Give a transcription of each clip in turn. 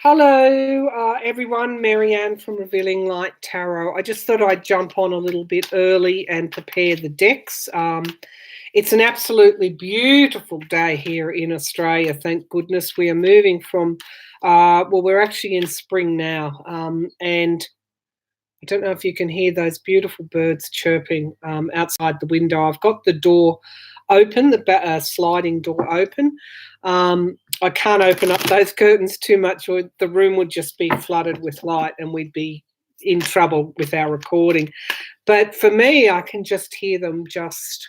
Hello, everyone. Marianne from Revealing Light Tarot. I just thought I'd jump on a little bit early and prepare the decks. It's an absolutely beautiful day here in Australia. Thank goodness we are moving from, we're actually in spring now. And I don't know if you can hear those beautiful birds chirping outside the window. I've got the door open, the sliding door open. I can't open up those curtains too much, or the room would just be flooded with light and we'd be in trouble with our recording. But for me, I can just hear them just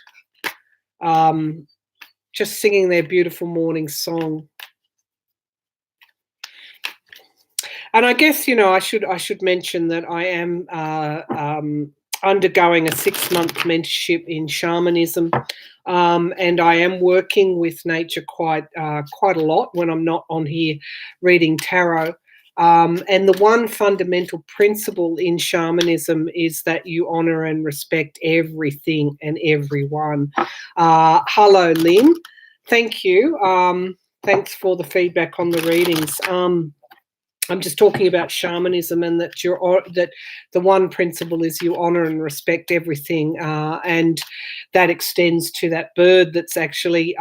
singing their beautiful morning song. And I guess, I should mention that I am undergoing a 6-month mentorship in shamanism, and I am working with nature quite a lot when I'm not on here reading tarot. And the one fundamental principle in shamanism is that you honor and respect everything and everyone. Hello, Lynn. Thank you. Thanks for the feedback on the readings. I'm just talking about shamanism, and that that the one principle is you honor and respect everything, and that extends to that bird that's actually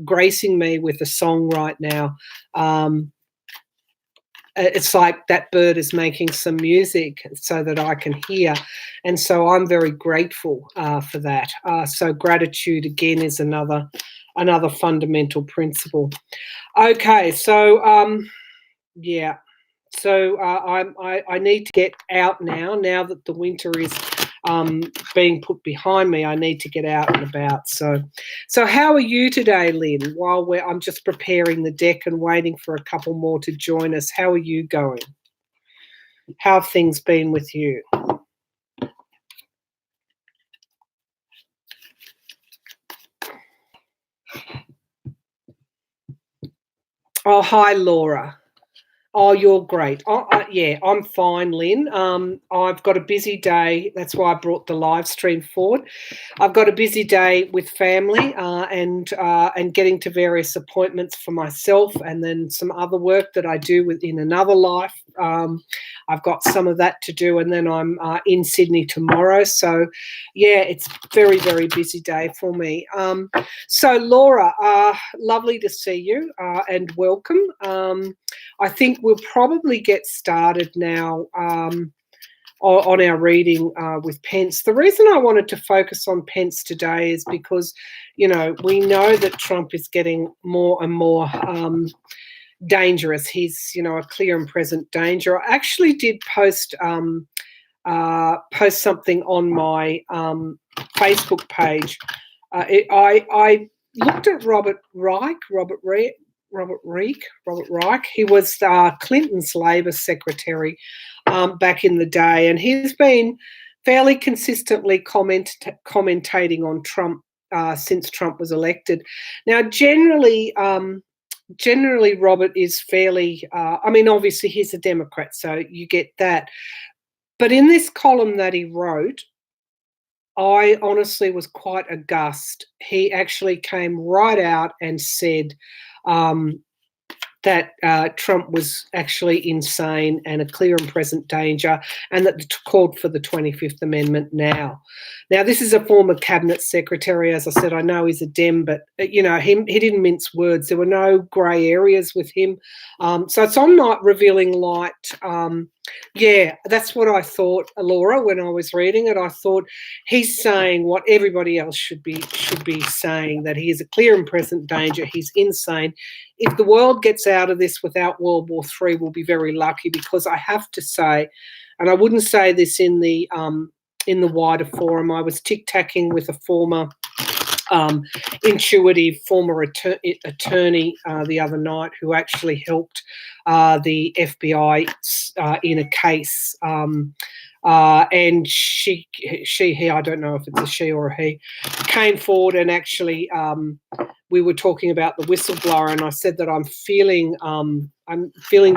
gracing me with a song right now. It's like that bird is making some music so that I can hear, and so I'm very grateful for that. So gratitude again is another fundamental principle. Okay, so. Yeah, so I need to get out now that the winter is being put behind me. I need to get out and about. So how are you today, Lynn? While I'm just preparing the deck and waiting for a couple more to join us. How are you going? How have things been with you? Oh, hi, Laura. Oh, you're great. Yeah, I'm fine, Lynn. I've got a busy day. That's why I brought the live stream forward. I've got a busy day with family and getting to various appointments for myself, and then some other work that I do within another life. I've got some of that to do, and then I'm in Sydney tomorrow. So, yeah, it's very, very busy day for me. So, Laura, lovely to see you and welcome. I think we'll probably get started now on our reading with Pence. The reason I wanted to focus on Pence today is because, we know that Trump is getting more and more dangerous. He's, a clear and present danger. I actually did post something on my Facebook page. I looked at Robert Reich. He was Clinton's Labor secretary back in the day, and he's been fairly consistently commentating on Trump since Trump was elected. Now, generally, Robert is fairly. Obviously, he's a Democrat, so you get that. But in this column that he wrote, I honestly was quite aghast. He actually came right out and said that Trump was actually insane and a clear and present danger, and that called for the 25th Amendment now. Now, this is a former cabinet secretary. As I said, I know he's a Dem, but, he didn't mince words. There were no grey areas with him. So it's on Night Revealing Light. Yeah, that's what I thought, Laura, when I was reading it. I thought he's saying what everybody else should be saying, that he is a clear and present danger. He's insane. If the world gets out of this without World War III, we'll be very lucky, because I have to say, and I wouldn't say this in the wider forum, I was tic-tacking with a former intuitive former attorney the other night, who actually helped the FBI in a case, and he, I don't know if it's a she or a he, came forward and actually we were talking about the whistleblower, and I said that I'm feeling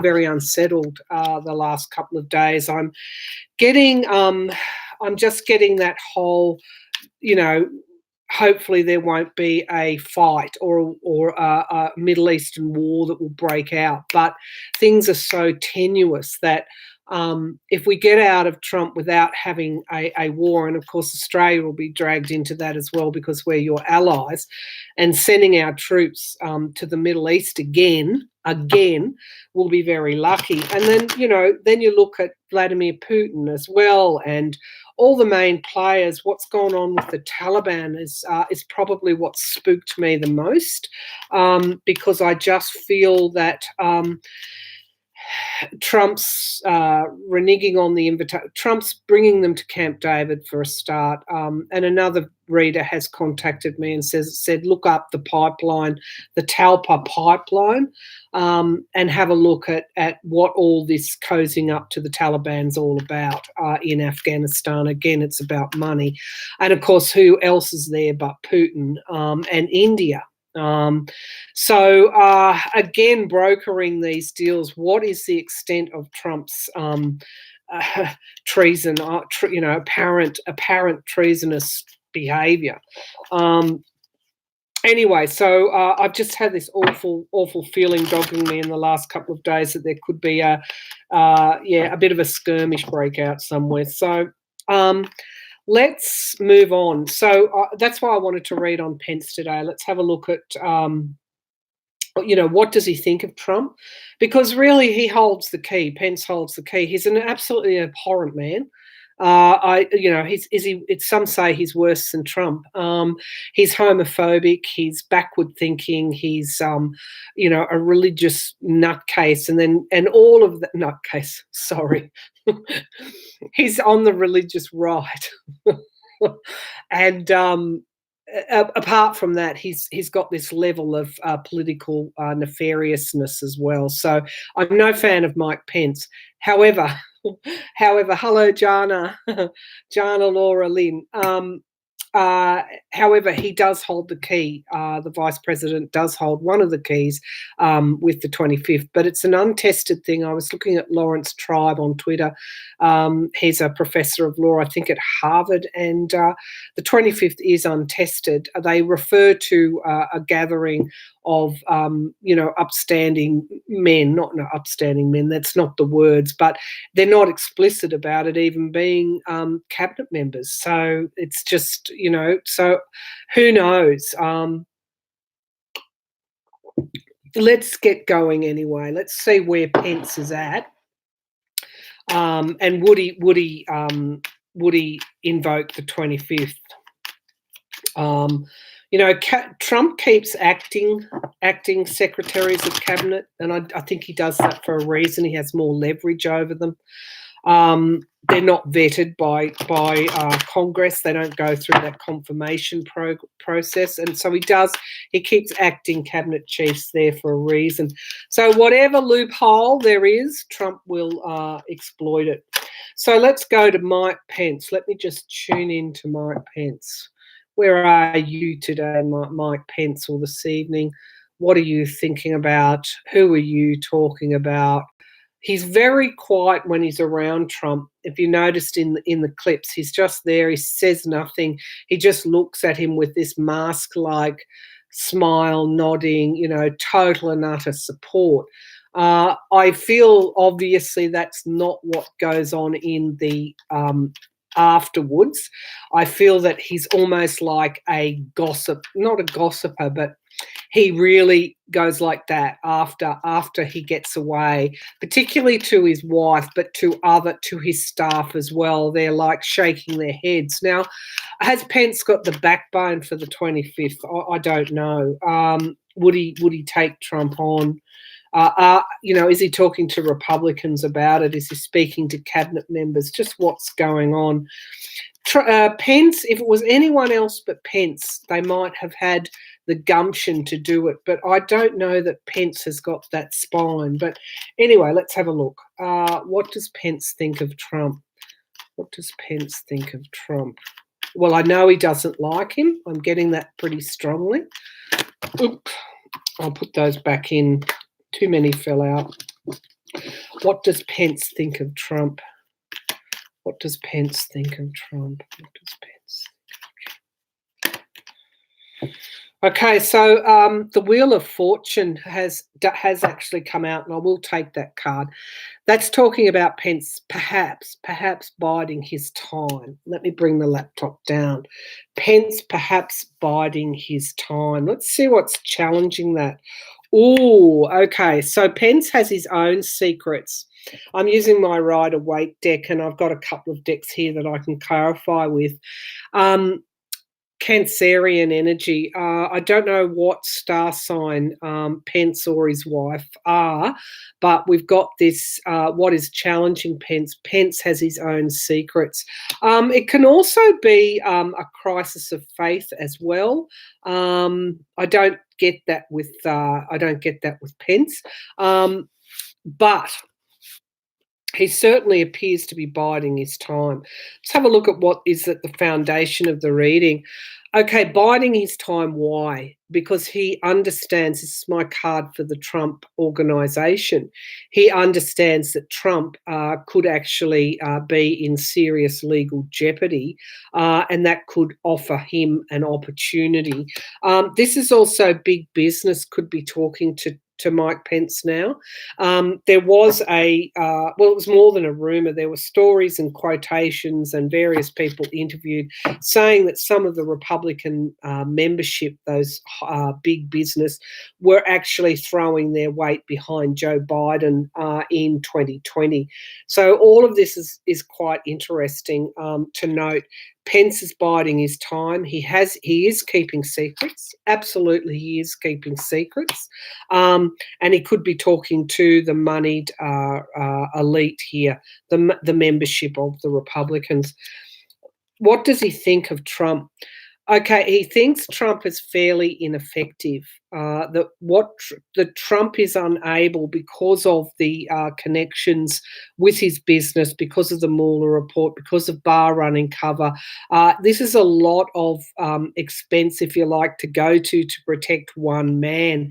very unsettled the last couple of days. I'm just getting that whole, hopefully there won't be a fight or a Middle Eastern war that will break out. But things are so tenuous that if we get out of Trump without having a war, and of course Australia will be dragged into that as well because we're your allies, and sending our troops to the Middle East again, we'll be very lucky. And then, then you look at Vladimir Putin as well, and all the main players. What's gone on with the Taliban is probably what spooked me the most, because I just feel that Trump's reneging on the invitation. Trump's bringing them to Camp David for a start. And another reader has contacted me and said, look up the pipeline, the Talpa pipeline, and have a look at what all this cozying up to the Taliban's all about in Afghanistan. Again, it's about money. And of course, who else is there but Putin and India? So again, brokering these deals, what is the extent of Trump's treason, apparent treasonous behaviour? Anyway, so I've just had this awful feeling dogging me in the last couple of days that there could be a bit of a skirmish breakout somewhere. So let's move on. So that's why I wanted to read on Pence today. Let's have a look at, what does he think of Trump? Because really he holds the key. Pence holds the key. He's an absolutely abhorrent man. Some say he's worse than Trump. He's homophobic. He's backward thinking. He's, a religious nutcase, and all of the nutcase. Sorry, he's on the religious right, and apart from that, he's got this level of political nefariousness as well. So I'm no fan of Mike Pence. However, hello, Jana, Laura Lynn. However, he does hold the key. The vice president does hold one of the keys with the 25th, but it's an untested thing. I was looking at Lawrence Tribe on Twitter. He's a professor of law, I think, at Harvard, and the 25th is untested. They refer to a gathering of, upstanding men, not upstanding men, that's not the words, but they're not explicit about it even being cabinet members. So it's just, so who knows? Let's get going anyway. Let's see where Pence is at. And would he invoke the 25th? Trump keeps acting secretaries of cabinet, and I think he does that for a reason. He has more leverage over them. They're not vetted by Congress. They don't go through that confirmation process, and so he keeps acting cabinet chiefs there for a reason. So whatever loophole there is, Trump will exploit it. So let's go to Mike Pence. Let me just tune in to Mike Pence. Where are you today, Mike Pence, or this evening? What are you thinking about? Who are you talking about? He's very quiet when he's around Trump. If you noticed in the clips, he's just there. He says nothing. He just looks at him with this mask-like smile, nodding, total and utter support. I feel obviously that's not what goes on in the afterwards. I feel that he's almost like a gossip, not a gossiper, but he really goes like that after he gets away, particularly to his wife, but to his staff as well. They're like shaking their heads. Now, has Pence got the backbone for the 25th? I don't know. Would he take Trump on? Is he talking to Republicans about it? Is he speaking to cabinet members? Just what's going on? Pence, if it was anyone else but Pence, they might have had the gumption to do it. But I don't know that Pence has got that spine. But anyway, let's have a look. What does Pence think of Trump? What does Pence think of Trump? Well, I know he doesn't like him. I'm getting that pretty strongly. Oop. I'll put those back in. Too many fell out. What does Pence think of Trump? What does Pence think of Trump? What does Pence think of Trump? Okay, so the Wheel of Fortune has actually come out, and I will take that card. That's talking about Pence perhaps biding his time. Let me bring the laptop down. Pence perhaps biding his time. Let's see what's challenging that. Oh, okay. So Pence has his own secrets. I'm using my Rider Waite deck, and I've got a couple of decks here that I can clarify with. Cancerian energy. I don't know what star sign Pence or his wife are, but we've got this. What is challenging Pence? Pence has his own secrets. It can also be a crisis of faith as well. I don't get that with. I don't get that with Pence, but he certainly appears to be biding his time. Let's have a look at what is at the foundation of the reading. Okay, biding his time. Why? Because he understands, this is my card for the Trump organization. He understands that Trump could actually be in serious legal jeopardy, and that could offer him an opportunity. This is also big business, could be talking to Mike Pence now. There was well, it was more than a rumor. There were stories and quotations and various people interviewed saying that some of the Republican membership, those big business, were actually throwing their weight behind Joe Biden in 2020. So all of this is quite interesting to note. Pence is biding his time. He is keeping secrets. Absolutely, he is keeping secrets, and he could be talking to the moneyed elite here, the membership of the Republicans. What does he think of Trump? Okay, he thinks Trump is fairly ineffective. That Trump is unable, because of the connections with his business, because of the Mueller report, because of bar running cover. This is a lot of expense, if you like, to go to protect one man.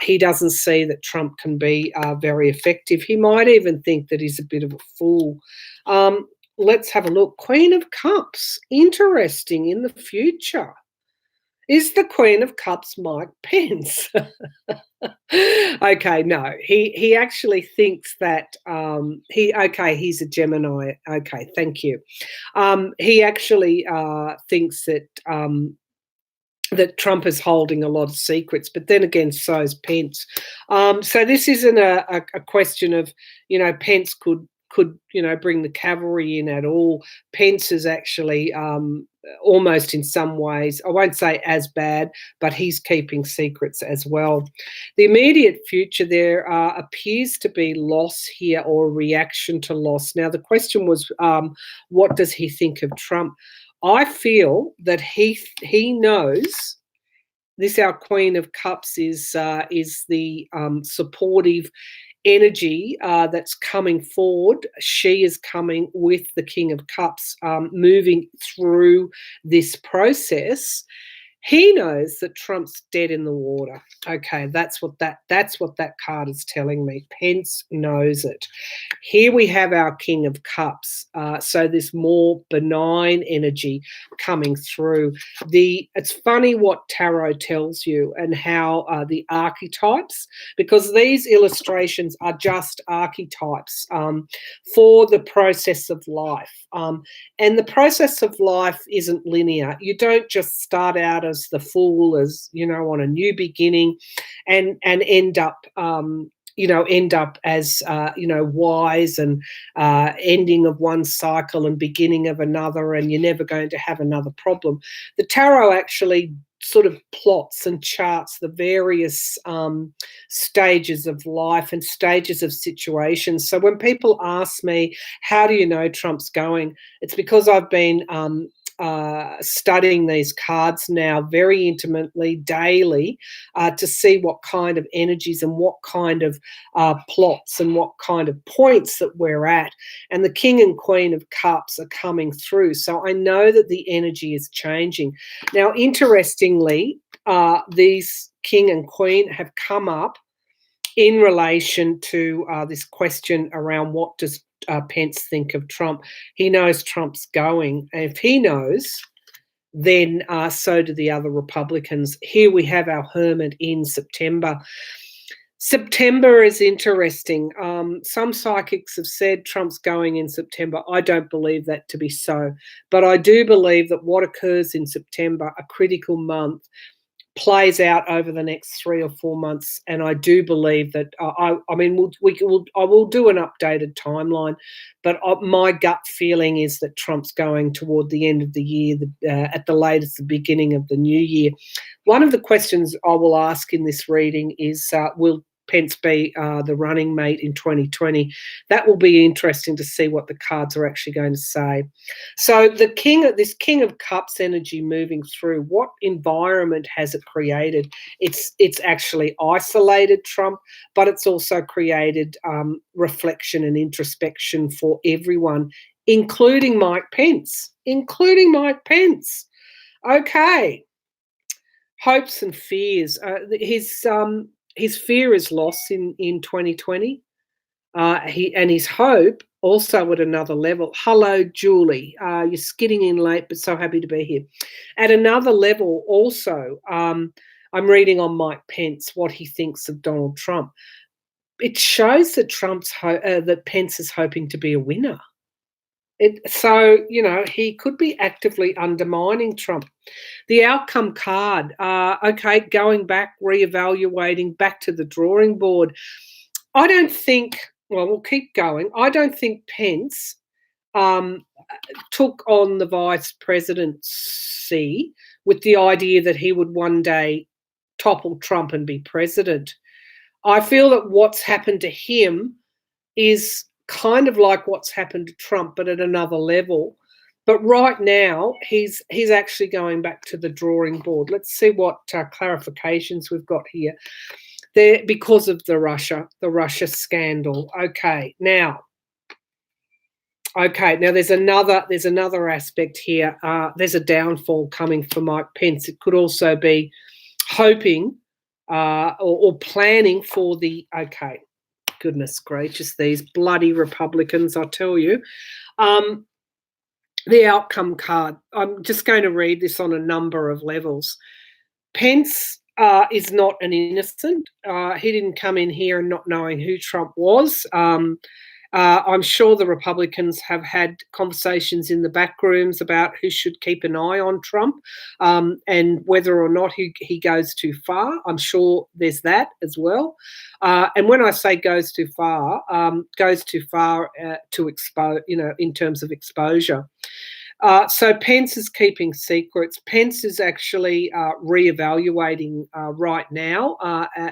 He doesn't see that Trump can be very effective. He might even think that he's a bit of a fool. Let's have a look. Queen of Cups. Interesting in the future. Is the Queen of Cups Mike Pence? Okay, no. He actually thinks that he's a Gemini. Okay, thank you. He actually thinks that Trump is holding a lot of secrets, but then again, so is Pence. So this isn't a question of, Pence could bring the cavalry in at all. Pence is actually almost, in some ways, I won't say as bad, but he's keeping secrets as well. The immediate future, there appears to be loss here, or reaction to loss. Now, the question was, what does he think of Trump? I feel that he knows this. Our Queen of Cups is the supportive energy that's coming forward. She is coming with the King of Cups, moving through this process. He knows that Trump's dead in the water. Okay, that's what that card is telling me. Pence knows it. Here we have our King of Cups. So this more benign energy coming through. It's funny what tarot tells you, and how the archetypes, because these illustrations are just archetypes for the process of life. And the process of life isn't linear. You don't just start out as the fool, as on a new beginning, and end up as wise, and ending of one cycle and beginning of another, and you're never going to have another problem. The tarot actually sort of plots and charts the various stages of life and stages of situations. So when people ask me, how do you know Trump's going? It's because I've been studying these cards now very intimately, daily, to see what kind of energies and what kind of plots and what kind of points that we're at. And the King and Queen of Cups are coming through. So I know that the energy is changing. Now, interestingly, these King and Queen have come up in relation to this question around, what does Pence think of Trump? He knows Trump's going. And if he knows then so do the other Republicans. Here we have our hermit in September. September is interesting. Some psychics have said Trump's going in September. I don't believe that to be so. But I do believe that what occurs in September, a critical month, plays out over the next 3 or 4 months, and I do believe that. I will do an updated timeline, but my gut feeling is that Trump's going toward the end of the year, at the latest, the beginning of the new year. One of the questions I will ask in this reading is, will Pence be the running mate in 2020? That will be interesting to see what the cards are actually going to say. So this King of Cups energy moving through, what environment has it created? It's actually isolated Trump, but it's also created reflection and introspection for everyone, including Mike Pence. Okay. Hopes and fears. His fear is lost in 2020. His hope also at another level. Hello, Julie. You're skidding in late, but so happy to be here. At another level, also, I'm reading on Mike Pence what he thinks of Donald Trump. It shows that that Pence is hoping to be a winner. So, he could be actively undermining Trump. The outcome card, okay, going back, reevaluating, back to the drawing board. I don't think, well, we'll keep going. I don't think Pence took on the vice presidency with the idea that he would one day topple Trump and be president. I feel that what's happened to him is kind of like what's happened to Trump, but at another level. But right now, he's actually going back to the drawing board. Let's see what clarifications we've got here. There, because of the Russia scandal. Okay, now there's another aspect here. There's a downfall coming for Mike Pence. It could also be hoping or planning for the, okay, goodness gracious, these bloody Republicans, I tell you. The outcome card. I'm just going to read this on a number of levels. Pence is not an innocent. He didn't come in here and not knowing who Trump was. I'm sure the Republicans have had conversations in the back rooms about who should keep an eye on Trump and whether or not he goes too far. I'm sure there's that as well. And when I say goes too far to expose, in terms of exposure. So Pence is keeping secrets. Pence is actually reevaluating right now,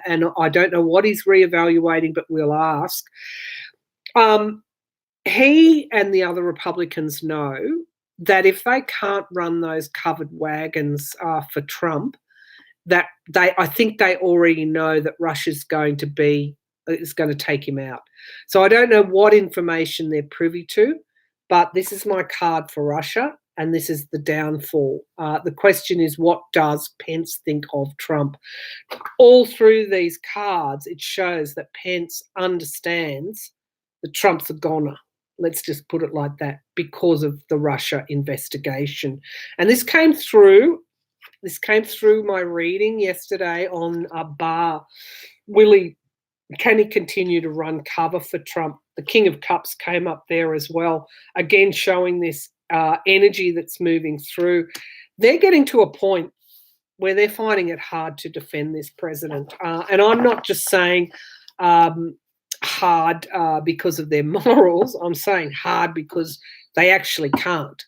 and I don't know what he's reevaluating, but we'll ask. He and the other Republicans know that if they can't run those covered wagons for Trump, that I think they already know that Russia's going to take him out. So I don't know what information they're privy to, but this is my card for Russia, and this is the downfall. The question is, what does Pence think of Trump? All through these cards, it shows that Pence understands that Trump's a goner. Let's just put it like that, because of the Russia investigation. And this came through my reading yesterday on Bar. Willie, can he continue to run cover for Trump? The King of Cups came up there as well, again showing this energy that's moving through. They're getting to a point where they're finding it hard to defend this president. And I'm not just saying hard because of their morals. I'm saying hard because they actually can't.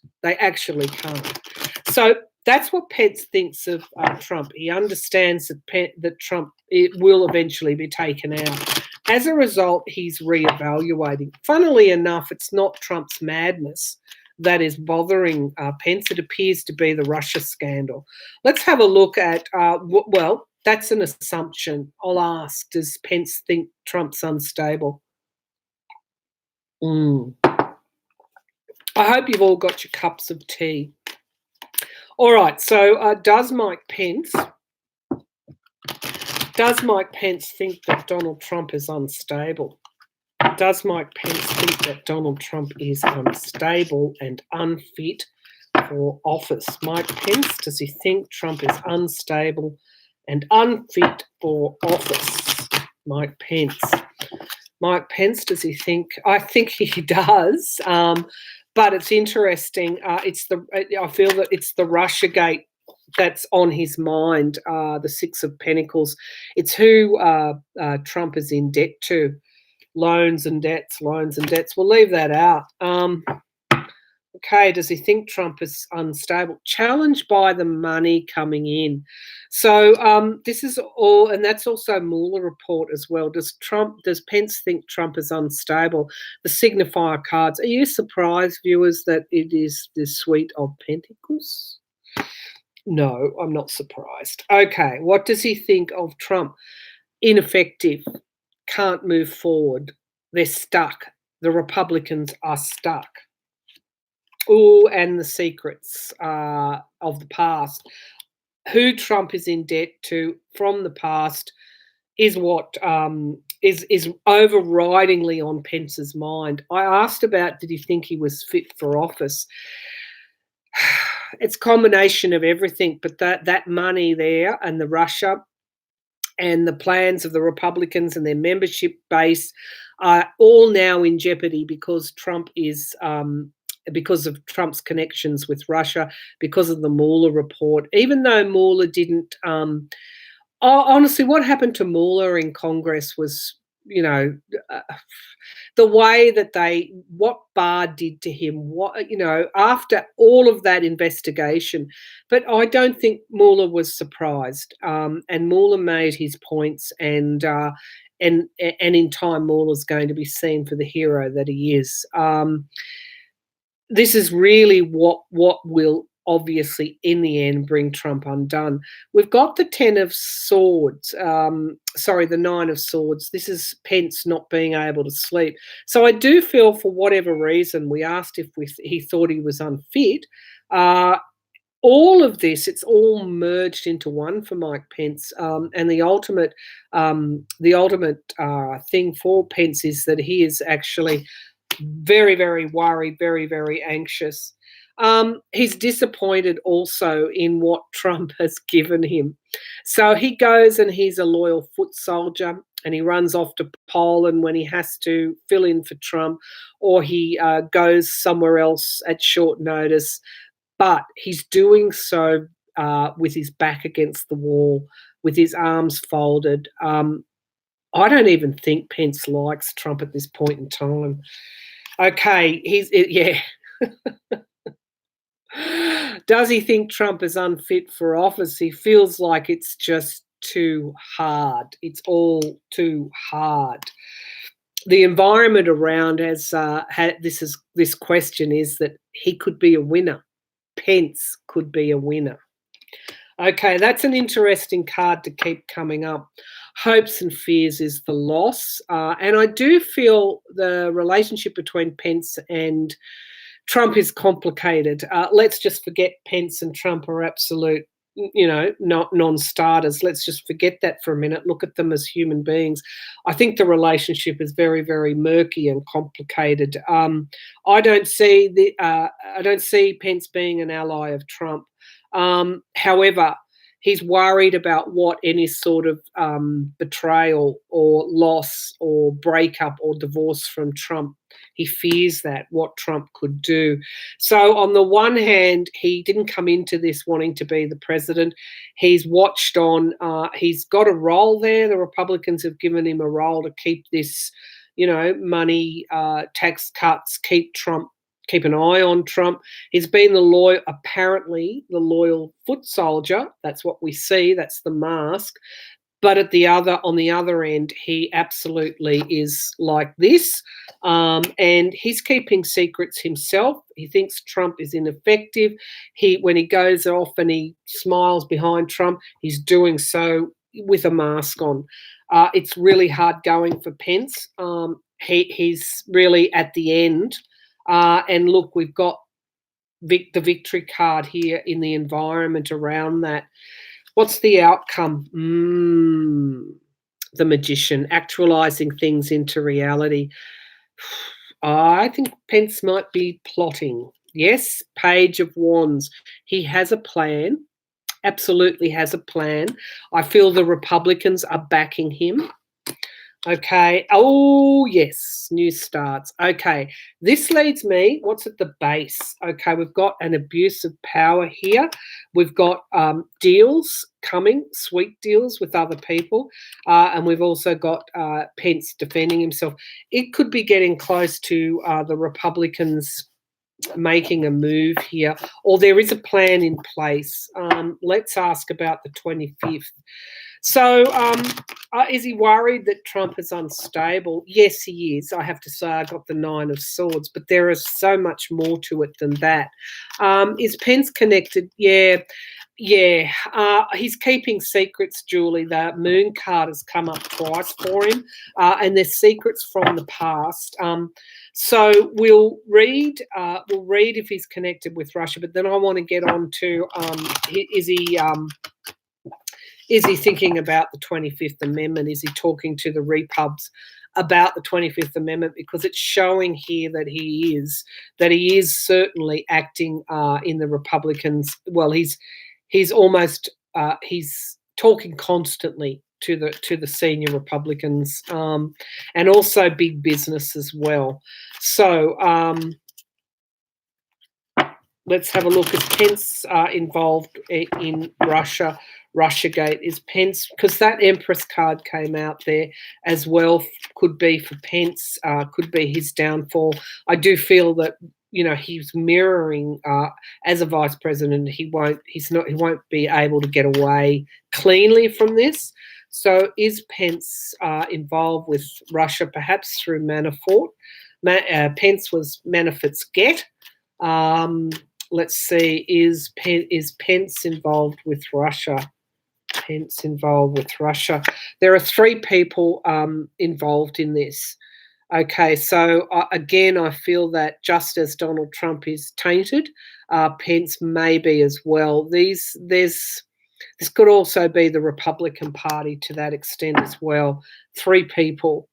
So that's what Pence thinks of Trump. He understands that Trump will eventually be taken out. As a result, he's reevaluating. Funnily enough, it's not Trump's madness that is bothering Pence. It appears to be the Russia scandal. Let's have a look at, well, that's an assumption. I'll ask, does Pence think Trump's unstable? I hope you've all got your cups of tea. All right, so does Mike Pence think that Donald Trump is unstable? Does Mike Pence think that Donald Trump is unstable and unfit for office? Mike Pence, does he think Trump is unstable and unfit for office? Mike Pence. Mike Pence, does he think? I think he does, but it's interesting. I feel that it's the Russiagate that's on his mind, the Six of Pentacles. It's who Trump is in debt to. Loans and debts. We'll leave that out. Okay, does he think Trump is unstable? Challenged by the money coming in. So this is all, and that's also Mueller report as well. Does Pence think Trump is unstable? The signifier cards. Are you surprised, viewers, that it is the Suite of Pentacles? No, I'm not surprised. Okay, what does he think of Trump? Ineffective, can't move forward. They're stuck. The Republicans are stuck. Oh, and the secrets of the past. Who Trump is in debt to from the past is what is overridingly on Pence's mind. I asked about, did he think he was fit for office? It's a combination of everything, but that money there and the Russia and the plans of the Republicans and their membership base are all now in jeopardy because Trump is because of Trump's connections with Russia, because of the Mueller report. Even though Mueller didn't, honestly, what happened to Mueller in Congress was, the way that what Barr did to him, after all of that investigation. But I don't think Mueller was surprised, and Mueller made his points, and in time Mueller's going to be seen for the hero that he is. This is really what will obviously in the end bring Trump undone. We've got the 10 of Swords, the 9 of Swords. This is Pence not being able to sleep. So I do feel, for whatever reason, we asked if he thought he was unfit. All of this, it's all merged into one for Mike Pence, and the ultimate thing for Pence is that he is actually very, very worried, very, very anxious. He's disappointed also in what Trump has given him. So he goes and he's a loyal foot soldier, and he runs off to Poland when he has to fill in for Trump, or he goes somewhere else at short notice. But he's doing so with his back against the wall, with his arms folded. I don't even think Pence likes Trump at this point in time. Okay, yeah. Does he think Trump is unfit for office? He feels like it's just too hard. It's all too hard. The environment around this question is that he could be a winner. Pence could be a winner. Okay, that's an interesting card to keep coming up. Hopes and fears is the loss. And I do feel the relationship between Pence and Trump is complicated. Let's just forget Pence and Trump are absolute, not non-starters. Let's just forget that for a minute. Look at them as human beings. I think the relationship is very, very murky and complicated. I don't see Pence being an ally of Trump. However, he's worried about what any sort of betrayal or loss or breakup or divorce from Trump. He fears that, what Trump could do. So on the one hand, he didn't come into this wanting to be the president. He's watched on. He's got a role there. The Republicans have given him a role to keep this, money, tax cuts, keep an eye on Trump. He's been apparently the loyal foot soldier. That's what we see. That's the mask. But on the other end, he absolutely is like this. And he's keeping secrets himself. He thinks Trump is ineffective. When he goes off and he smiles behind Trump, he's doing so with a mask on. It's really hard going for Pence. He's really at the end. And look, we've got the victory card here in the environment around that. What's the outcome? The Magician, actualizing things into reality. I think Pence might be plotting. Yes, Page of Wands. He has a plan, absolutely has a plan. I feel the Republicans are backing him. Okay. Oh, yes. New starts. Okay. This leads me, what's at the base? Okay. We've got an abuse of power here. We've got deals coming, sweet deals with other people. And we've also got Pence defending himself. It could be getting close to the Republicans making a move here, or there is a plan in place. Let's ask about the 25th. So, is he worried that Trump is unstable? Yes, he is. I have to say, I got the 9 of Swords, but there is so much more to it than that. Is Pence connected? Yeah. Yeah, he's keeping secrets, Julie. The moon card has come up twice for him, and there's secrets from the past. So we'll read if he's connected with Russia, but then I want to get on to is he thinking about the 25th Amendment? Is he talking to the Repubs about the 25th Amendment? Because it's showing here that he is certainly acting in the Republicans. Well, he's almost he's talking constantly to the senior Republicans, and also big business as well. So let's have a look. Is Pence involved in Russiagate? Is Pence, because that Empress card came out there as well, could be for Pence, could be his downfall. I do feel that he's mirroring as a vice president. He won't be able to get away cleanly from this. So is Pence involved with Russia, perhaps through Manafort? Pence was Manafort's get. Let's see, is Pence involved with Russia? Pence involved with Russia. There are 3 people involved in this. Okay, so again, I feel that just as Donald Trump is tainted, Pence may be as well. This could also be the Republican Party to that extent as well. 3 people.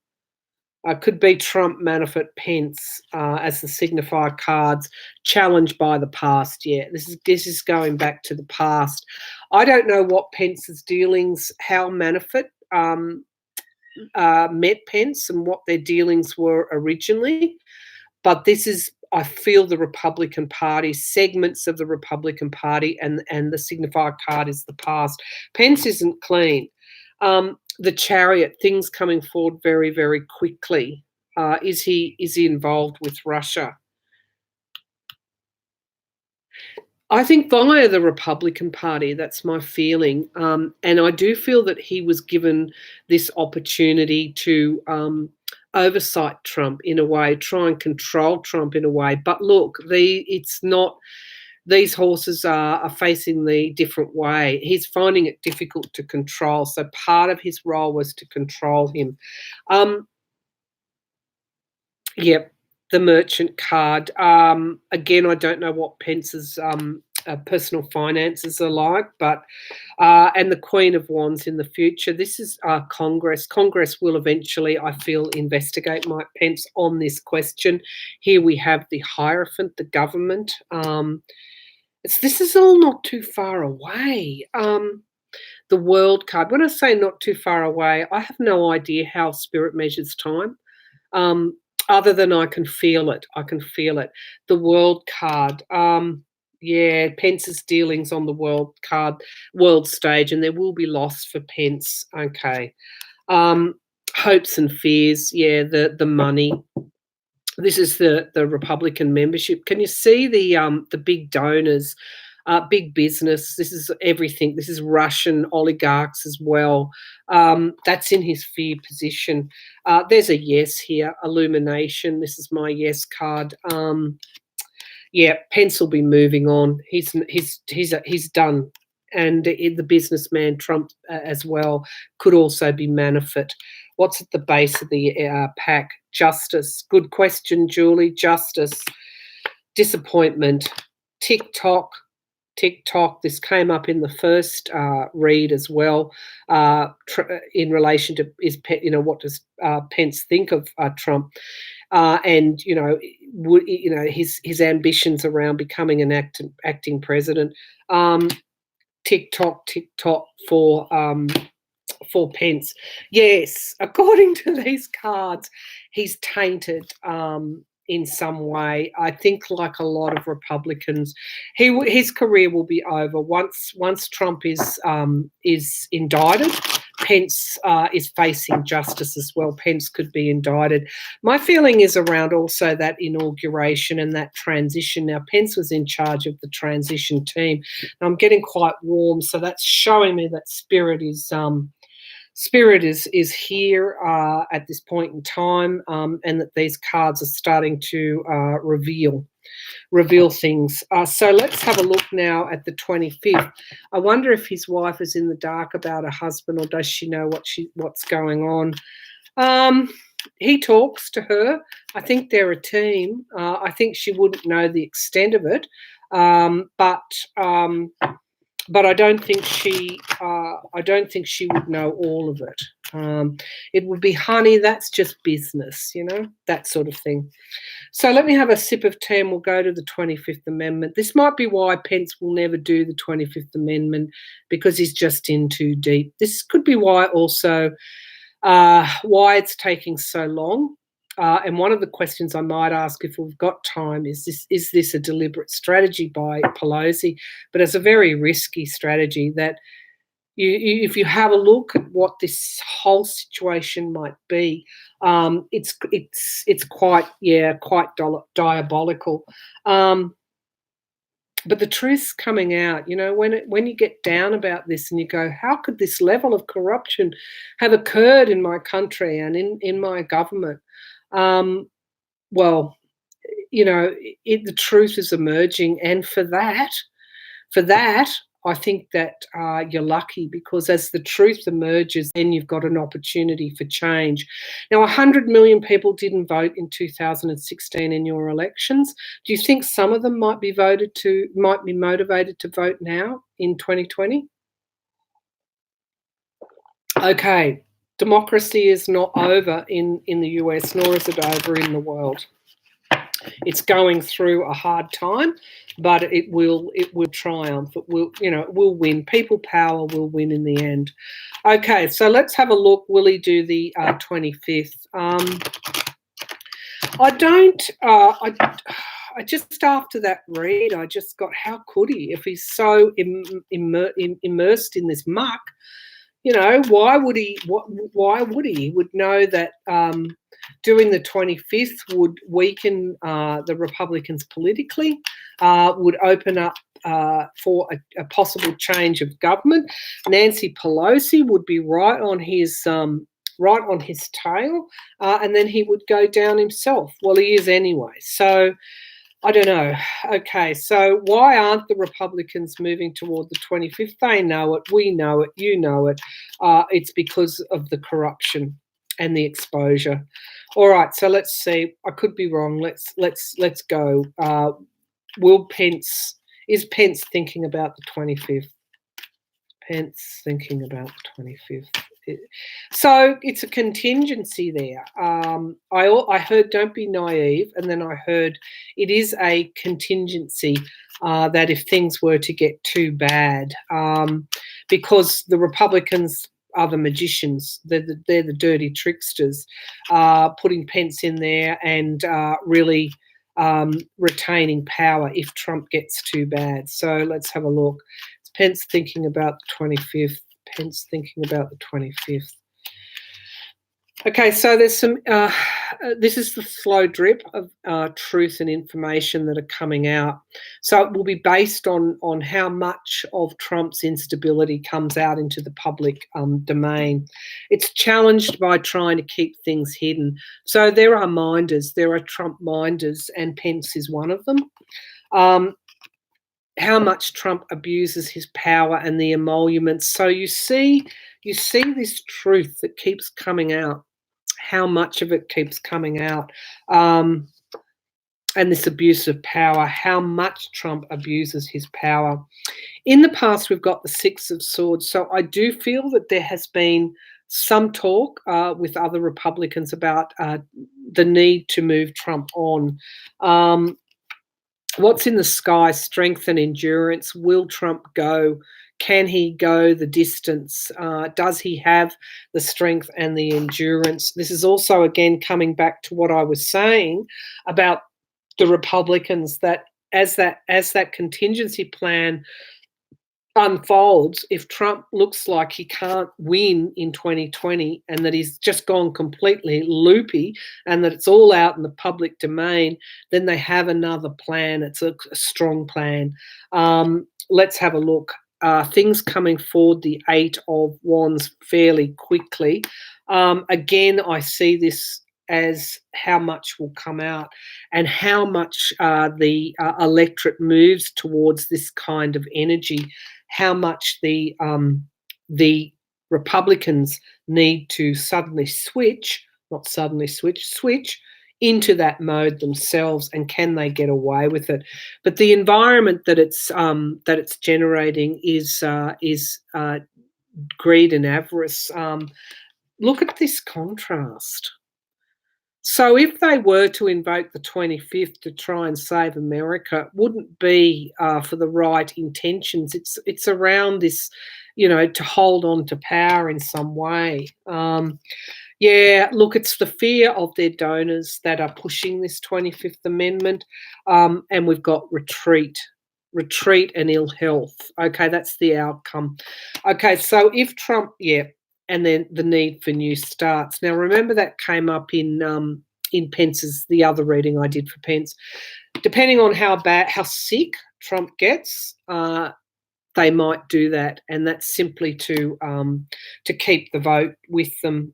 Could be Trump, Manafort, Pence as the signifier cards, challenged by the past. Yeah, this is going back to the past. I don't know what Pence's dealings, how Manafort met Pence and what their dealings were originally, but this is, I feel, the Republican Party, segments of the Republican Party, and the signifier card is the past. Pence isn't clean. The Chariot, things coming forward very, very quickly. Is he involved with Russia? I think via the Republican Party, that's my feeling. And I do feel that he was given this opportunity to oversight Trump in a way, try and control Trump in a way. But look, it's not. These horses are facing the different way. He's finding it difficult to control. So part of his role was to control him. Yep, the merchant card. Again, I don't know what Pence's personal finances are like, but and the Queen of Wands in the future. This is Congress. Congress will eventually, I feel, investigate Mike Pence on this question. Here we have the Hierophant, the government. This is all not too far away. The World card. When I say not too far away, I have no idea how Spirit measures time, other than I can feel it. I can feel it. The World card. Yeah, Pence's dealings on the world stage, and there will be loss for Pence. Okay. Hopes and fears. Yeah, the money. This is the Republican membership. Can you see the big donors, big business? This is everything. This is Russian oligarchs as well. That's in his fear position. There's a yes here. Illumination. This is my yes card. Yeah, Pence will be moving on. He's done. And the businessman Trump as well could also be Manafort. What's at the base of the pack? Justice. Good question, Julie. Justice. Disappointment. TikTok. TikTok. This came up in the first read as well, in relation to what does Pence think of Trump, and his ambitions around becoming an acting president. TikTok for Pence. Yes, according to these cards, he's tainted in some way. I think, like a lot of Republicans, his career will be over once Trump is indicted. Pence is facing justice as well. Pence could be indicted. My feeling is around also that inauguration and that transition. Now, Pence was in charge of the transition team. And I'm getting quite warm, so that's showing me that spirit is here at this point in time, and that these cards are starting to reveal things. So let's have a look now at the 25th. I wonder if his wife is in the dark about her husband, or does she know what's going on? He talks to her. I think they're a team. I think she wouldn't know the extent of it, but I don't think she would know all of it. It would be, honey, that's just business, that sort of thing. So let me have a sip of tea and we'll go to the 25th Amendment. This might be why Pence will never do the 25th Amendment, because he's just in too deep. This could be why also why it's taking so long. And one of the questions I might ask, if we've got time, is this a deliberate strategy by Pelosi? But it's a very risky strategy that if you have a look at what this whole situation might be, it's quite diabolical. But the truth's coming out. When you get down about this and you go, how could this level of corruption have occurred in my country and in my government? Well, the truth is emerging, and for that, I think that you're lucky, because as the truth emerges, then you've got an opportunity for change. Now, 100 million people didn't vote in 2016 in your elections. Do you think some of them might be motivated to vote now in 2020? Okay, democracy is not over in the US, nor is it over in the world. It's going through a hard time, but it will triumph. It will win. People power will win in the end. Okay, so let's have a look. Will he do the 25th? I just, after that read, I just got, how could he, if he's so immersed in this muck? Why would he? He would know that doing the 25th would weaken the Republicans politically, would open up for a possible change of government. Nancy Pelosi would be right on his tail, and then he would go down himself. Well, he is anyway. So I don't know. Okay, so why aren't the Republicans moving toward the 25th? They know it. We know it. You know it. It's because of the corruption and the exposure. All right, so let's see. I could be wrong. Let's go. Is Pence thinking about the 25th? Pence thinking about the 25th. So it's a contingency there. I heard don't be naive, and then I heard it is a contingency that if things were to get too bad, because the Republicans are the magicians, they're the dirty tricksters, putting Pence in there and really retaining power if Trump gets too bad. So let's have a look. It's Pence thinking about the 25th. Pence thinking about the 25th. Okay, so there's some, this is the slow drip of truth and information that are coming out. So it will be based on how much of Trump's instability comes out into the public domain. It's challenged by trying to keep things hidden. So there are minders, there are Trump minders, and Pence is one of them. How much Trump abuses his power and the emoluments. So you see this truth that keeps coming out. How much of it keeps coming out? and this abuse of power, how much Trump abuses his power. In the past, we've got the Six of Swords. So I do feel that there has been some talk with other Republicans about the need to move Trump on. What's in the sky? Strength and endurance. Will Trump go? Can he go the distance? Does he have the strength and the endurance? This is also, again, coming back to what I was saying about the Republicans, that as that contingency plan unfolds, if Trump looks like he can't win in 2020 and that he's just gone completely loopy and that it's all out in the public domain, then they have another plan. It's a strong plan. Let's have a look. Things coming forward, the Eight of Wands, fairly quickly. Again, I see this as how much will come out and how much the electorate moves towards this kind of energy, how much the Republicans need to switch into that mode themselves, and can they get away with it? But the environment that it's generating is greed and avarice. Look at this contrast. So if they were to invoke the 25th to try and save America, it wouldn't be for the right intentions. It's around this, to hold on to power in some way. Yeah, look, it's the fear of their donors that are pushing this 25th Amendment, and we've got retreat and ill health. Okay, that's the outcome. Okay, so if Trump, and then the need for new starts. Now, remember that came up in Pence's, the other reading I did for Pence. Depending on how sick Trump gets, they might do that, and that's simply to keep the vote with them.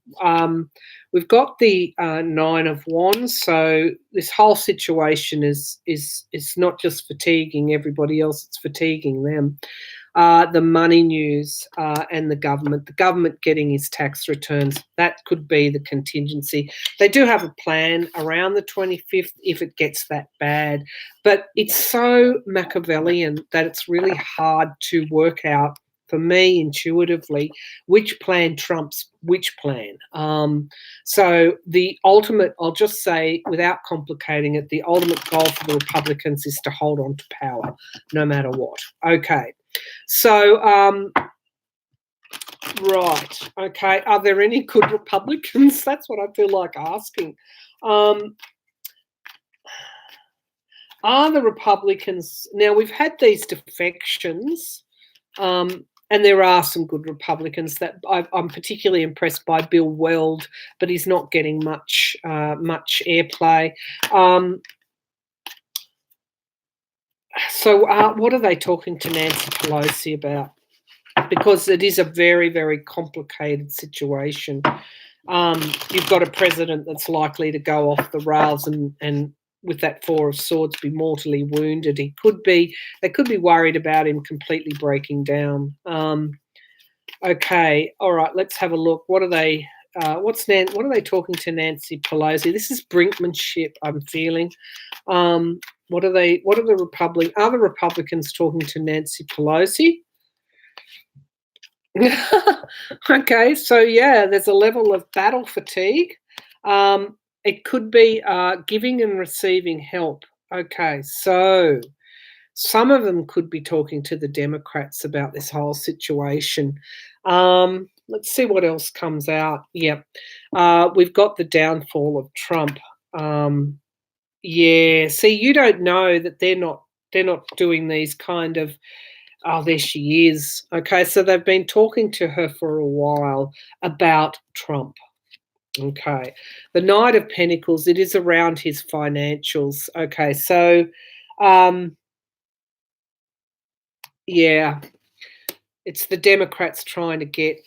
We've got the Nine of Wands, so this whole situation is not just fatiguing everybody else; it's fatiguing them. The money news and the government getting his tax returns, that could be the contingency. They do have a plan around the 25th if it gets that bad, but it's so Machiavellian that it's really hard to work out, for me, intuitively, which plan trumps which plan. So the ultimate, I'll just say, without complicating it, the ultimate goal for the Republicans is to hold on to power no matter what. Okay. So, right, okay, are there any good Republicans? That's what I feel like asking. Are the Republicans, now we've had these defections, and there are some good Republicans that I'm particularly impressed by Bill Weld, but he's not getting much airplay. So what are they talking to Nancy Pelosi about? Because it is a very, very complicated situation. You've got a president that's likely to go off the rails and with that Four of Swords be mortally wounded. They could be worried about him completely breaking down. Okay, all right, let's have a look. What are they what are they talking to Nancy Pelosi? This is brinkmanship, I'm feeling. What are the Republicans talking to Nancy Pelosi? Okay, so yeah, there's a level of battle fatigue. It could be giving and receiving help. Okay, so some of them could be talking to the Democrats about this whole situation. Let's see what else comes out. Yep, we've got the downfall of Trump. Yeah, see, you don't know that they're not doing these kind of. Oh, there she is. Okay, so they've been talking to her for a while about Trump. Okay, the Knight of Pentacles, it is around his financials. Okay, so, yeah, it's the Democrats trying to get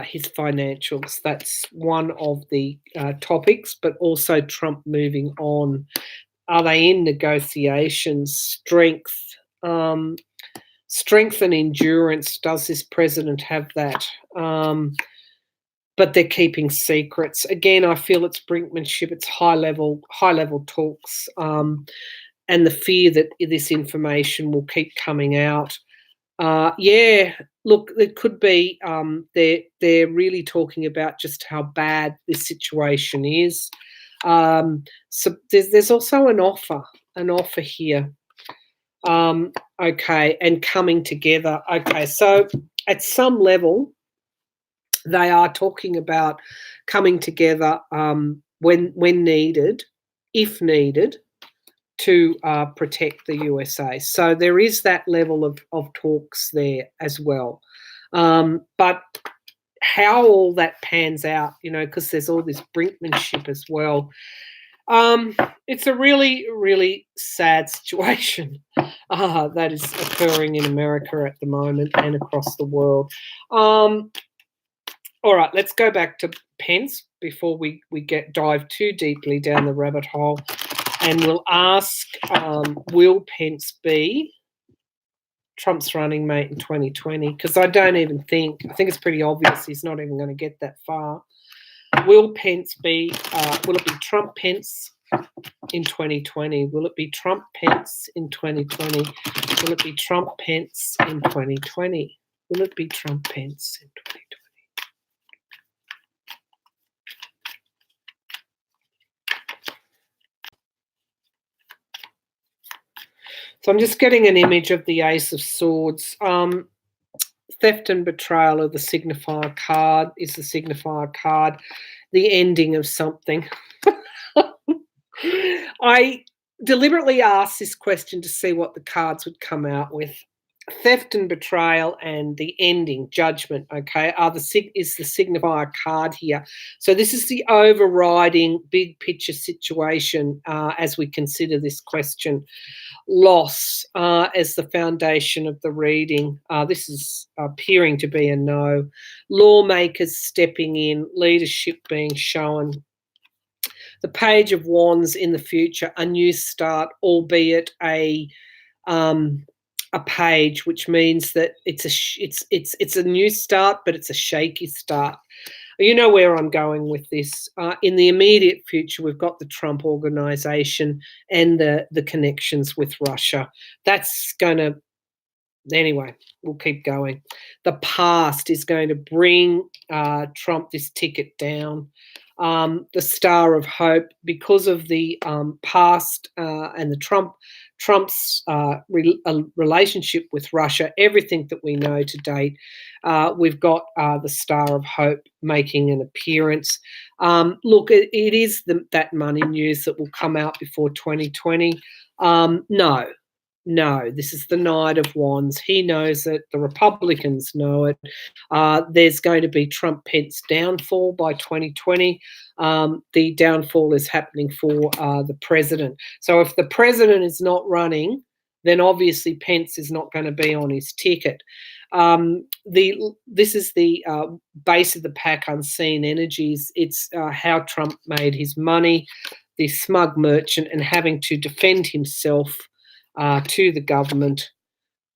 his financials. That's one of the topics, but also Trump moving on. Are they in negotiations? Strength and endurance. Does this president have that? but they're keeping secrets. Again, I feel it's brinkmanship. It's high level talks, and the fear that this information will keep coming out. Yeah, look, it could be they're really talking about just how bad this situation is. So there's also an offer here. Okay, and coming together. Okay, so at some level, they are talking about coming together when needed, if needed, to protect the USA. So there is that level of talks there as well. But how all that pans out, because there's all this brinkmanship as well. It's a really, really sad situation that is occurring in America at the moment and across the world. All right, let's go back to Pence before we dive too deeply down the rabbit hole. And we'll ask, will Pence be Trump's running mate in 2020? Because I think it's pretty obvious he's not even going to get that far. Will Pence be, will it be Trump Pence in 2020? Will it be Trump Pence in 2020? Will it be Trump Pence in 2020? Will it be Trump Pence in 2020? So I'm just getting an image of the Ace of Swords. Theft and betrayal of the signifier card is the signifier card, the ending of something. I deliberately asked this question to see what the cards would come out with. Theft and betrayal and the ending, judgment, okay, is the signifier card here. So this is the overriding big picture situation as we consider this question. Loss as the foundation of the reading. This is appearing to be a no. Lawmakers stepping in, leadership being shown. The Page of Wands in the future, a new start, albeit a page, which means that it's a new start, but it's a shaky start. You know where I'm going with this. In the immediate future, we've got the Trump organization and the connections with Russia. That's going to, anyway, we'll keep going. The past is going to bring Trump this ticket down. The Star of Hope, because of the past and the Trump's relationship with Russia, everything that we know to date, we've got the Star of Hope making an appearance. Look, it is that money news that will come out before 2020. No, this is the Knight of Wands. He knows it. The Republicans know it. There's going to be Trump-Pence downfall by 2020. The downfall is happening for the president. So if the president is not running, then obviously Pence is not going to be on his ticket. This is the base of the pack, unseen energies. It's how Trump made his money, the smug merchant, and having to defend himself to the government.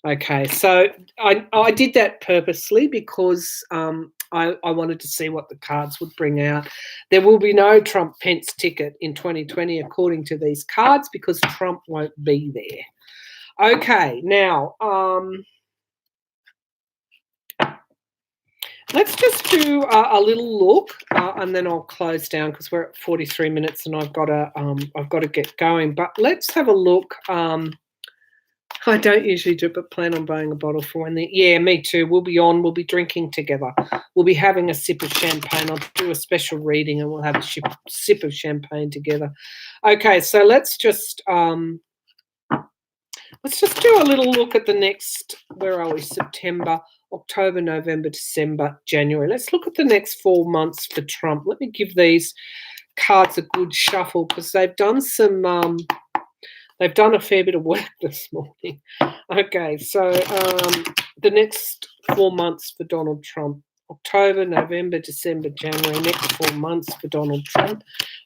Okay, so I did that purposely because I wanted to see what the cards would bring out. There will be no Trump-Pence ticket in 2020 according to these cards because Trump won't be there. Okay, now let's just do a little look, and then I'll close down because we're at 43 minutes and I've got to get going. But let's have a look. I don't usually do it, but plan on buying a bottle for when yeah, me too. We'll be drinking together. We'll be having a sip of champagne. I'll do a special reading and we'll have a sip of champagne together. Okay, so let's just do a little look at the next, where are we? September, October, November, December, January. Let's look at the next 4 months for Trump. Let me give these cards a good shuffle because they've done some they've done a fair bit of work this morning. Okay, so the next 4 months for Donald Trump. October, November, December, January, next 4 months for Donald Trump.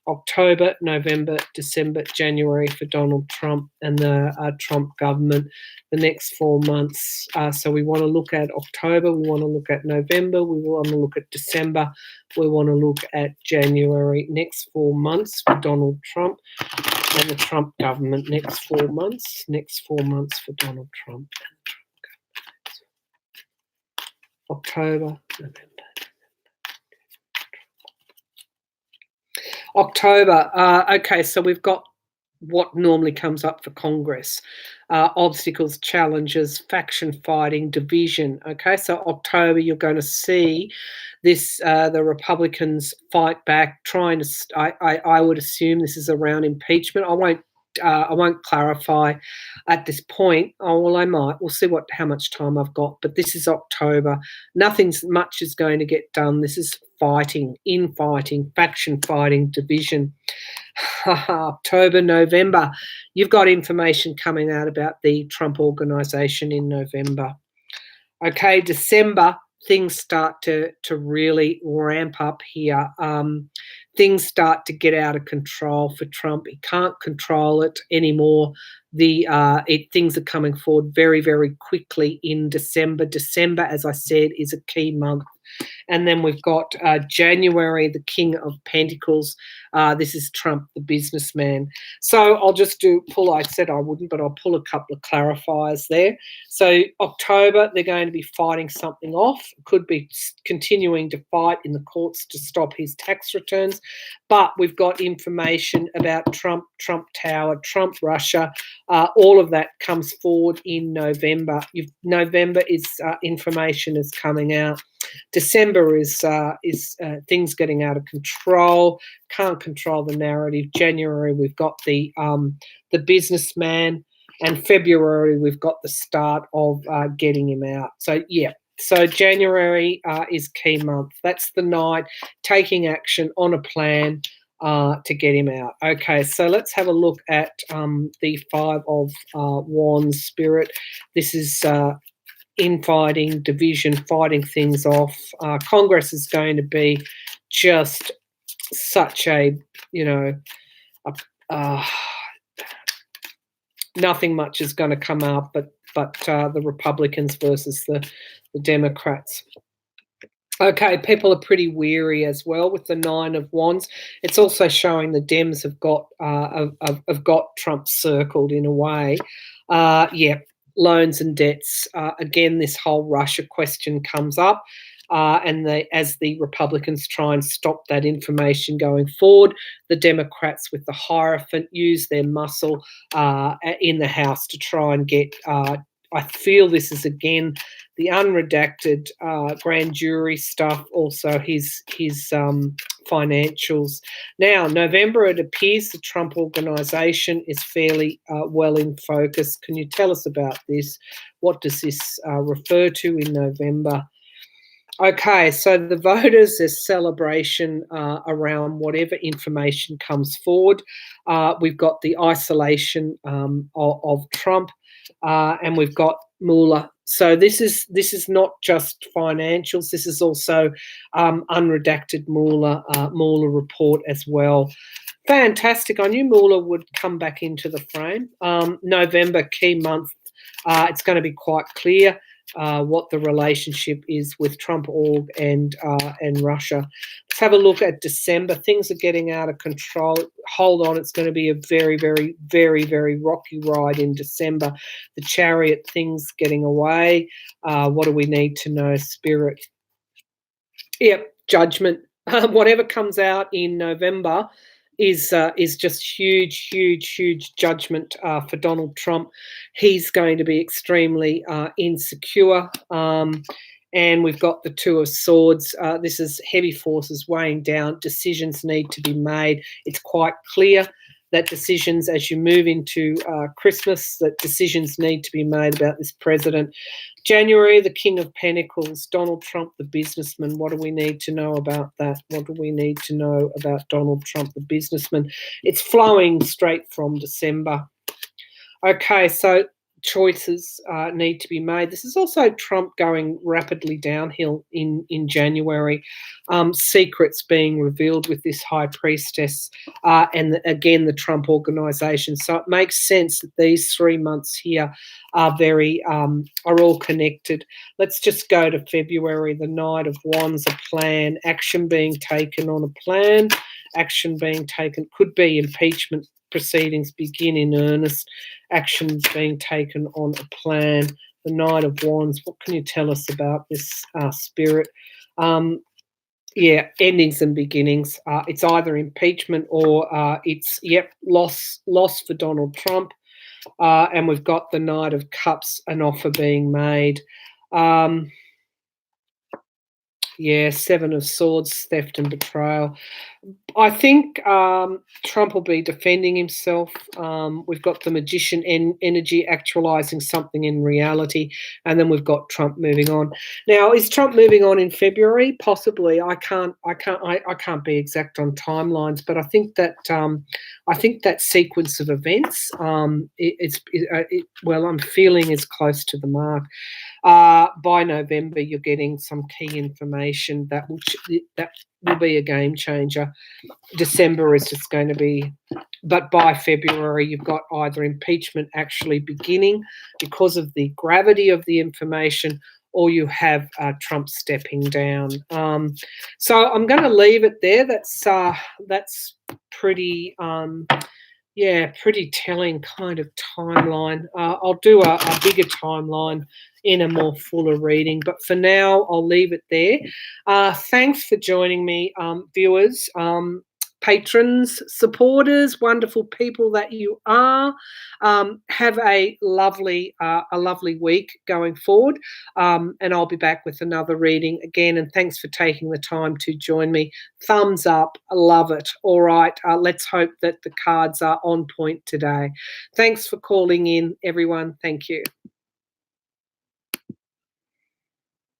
October, November, December, January for Donald Trump and the Trump government, the next 4 months. So we want to look at October, we want to look at November, we want to look at December, we want to look at January, next 4 months for Donald Trump and the Trump government, next 4 months for Donald Trump. October, November. October. Okay, so we've got what normally comes up for Congress. Obstacles, challenges, faction fighting, division. Okay, so October, you're going to see this, the Republicans fight back, trying to, I would assume this is around impeachment. I won't clarify at this point. Oh, well, I might. We'll see how much time I've got. But this is October. Nothing much is going to get done. This is fighting, infighting, faction fighting, division. October, November. You've got information coming out about the Trump Organization in November. Okay, December, things start to really ramp up here. Things start to get out of control for Trump. He can't control it anymore. Things are coming forward very, very quickly in December. December, as I said, is a key month. And then we've got January, the King of Pentacles. This is Trump, the businessman. So I'll just pull, I said I wouldn't, but I'll pull a couple of clarifiers there. So October, they're going to be fighting something off. Could be continuing to fight in the courts to stop his tax returns. But we've got information about Trump, Trump Tower, Trump Russia. All of that comes forward in November. November is information is coming out. December is things getting out of control. Can't control the narrative. January, we've got the businessman, and February we've got the start of getting him out. So yeah. So January is key month. That's the night taking action on a plan to get him out. Okay, so let's have a look at the Five of Wands, Spirit. This is infighting, division, fighting things off. Congress is going to be just such a, nothing much is going to come out but the Republicans versus the Democrats. Okay, people are pretty weary as well with the Nine of Wands. It's also showing the Dems have got Trump circled in a way. Yeah, loans and debts. Again, this whole Russia question comes up. And as the Republicans try and stop that information going forward, the Democrats with the Hierophant use their muscle in the House to try and get, I feel this is again the unredacted grand jury stuff, also his financials. Now, November, it appears the Trump Organization is fairly well in focus. Can you tell us about this? What does this refer to in November? Okay, so the voters, there's celebration around whatever information comes forward. We've got the isolation of Trump, and we've got Mueller. So this is not just financials. This is also unredacted Mueller report as well. Fantastic. I knew Mueller would come back into the frame. November, key month. It's going to be quite clear what the relationship is with Trump org and Russia. Let's have a look at December. Things are getting out of control. Hold on, it's going to be a very, very, very, very rocky ride in December. The Chariot, things getting away. What do we need to know, Spirit? Yep, Judgment. Whatever comes out in November is just huge, huge, huge judgment for Donald Trump. He's going to be extremely insecure. And we've got the Two of Swords. This is heavy forces weighing down. Decisions need to be made. It's quite clear that decisions, as you move into Christmas, that decisions need to be made about this president. January, the King of Pentacles, Donald Trump, the businessman. What do we need to know about that? What do we need to know about Donald Trump, the businessman? It's flowing straight from December. Okay, so choices need to be made. This is also Trump going rapidly downhill in January. Secrets being revealed with this high priestess and again the Trump organization. So it makes sense that these 3 months here are are all connected. Let's just go to February. The Knight of Wands, a plan, action being taken on a plan, action being taken, could be impeachment proceedings begin in earnest, action being taken on a plan. The Knight of Wands, what can you tell us about this, Spirit? Yeah, endings and beginnings. It's either impeachment or it's, loss for Donald Trump. And we've got the Knight of Cups, an offer being made. Yeah, Seven of Swords, theft and betrayal. I think Trump will be defending himself. We've got the Magician energy actualizing something in reality, and then we've got Trump moving on. Now, is Trump moving on in February? Possibly. I can't be exact on timelines, but I think that sequence of events, well, I'm feeling is close to the mark. By November, you're getting some key information that will be a game changer. December is just going to be, but by February, you've got either impeachment actually beginning because of the gravity of the information, or you have Trump stepping down. So I'm going to leave it there. That's pretty. Pretty telling kind of timeline. I'll do a bigger timeline in a more fuller reading, but for now, I'll leave it there. Thanks for joining me, viewers, patrons, supporters, wonderful people that you are. Have a lovely week going forward, and I'll be back with another reading again. And thanks for taking the time to join me. Thumbs up, I love it. All right, let's hope that the cards are on point today. Thanks for calling in, everyone. Thank you.